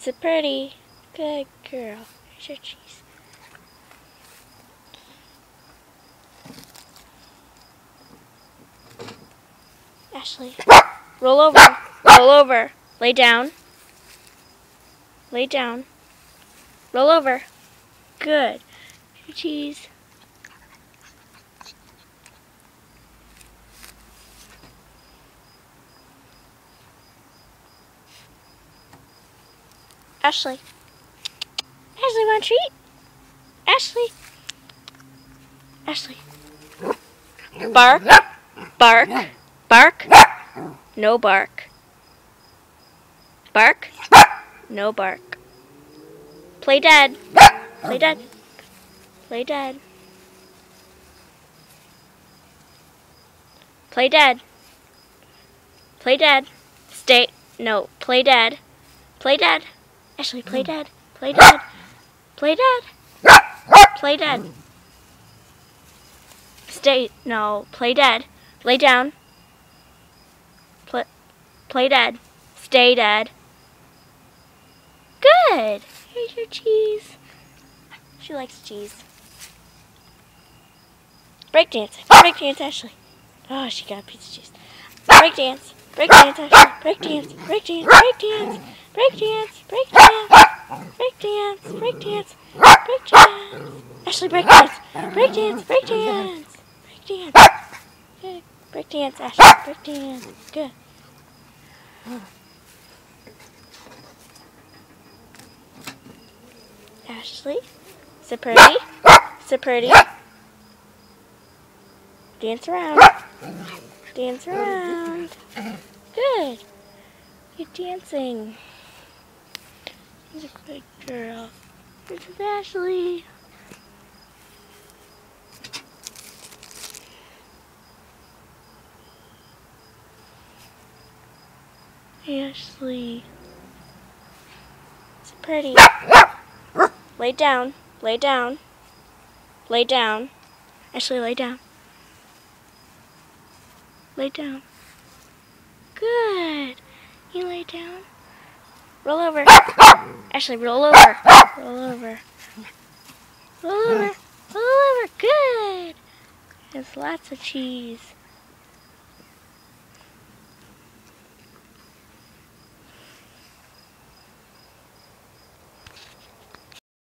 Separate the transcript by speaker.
Speaker 1: So pretty. Good girl. Here's your cheese. Ashley, roll over. Roll over. Lay down. Lay down. Roll over. Good. Here's your cheese. Ashley. Ashley, want a treat? Ashley. Ashley. Bark. Bark. Bark. No bark. Bark. No bark. Play dead. Play dead. Play dead. Play dead. Play dead. Stay. No. Play dead. Play dead. Ashley, play dead. Play dead. Play dead. Play dead. Stay. No. Play dead. Lay down. Play dead. Stay dead. Good. Here's your cheese. She likes cheese. Break dance. Break dance, Ashley. Oh, she got a piece of cheese. Break dance. Break dance, Ashley. Break dance. Break dance. Break dance. Break dance. Break dance. Break dance. Break dance. Break dance. Ashley, break dance. Break dance. Break dance. Break dance. Good. Break dance, Ashley. Break dance. Good. Ashley, so pretty. So pretty. Dance around. Dance around. Good. You're dancing. You're a good girl. This is Ashley. Ashley. So pretty. Lay down. Lay down. Lay down. Ashley, lay down. Lay down. Good. You lay down. Roll over. Ashley, roll over. Roll over. Roll over. Roll over. Good. There's lots of cheese.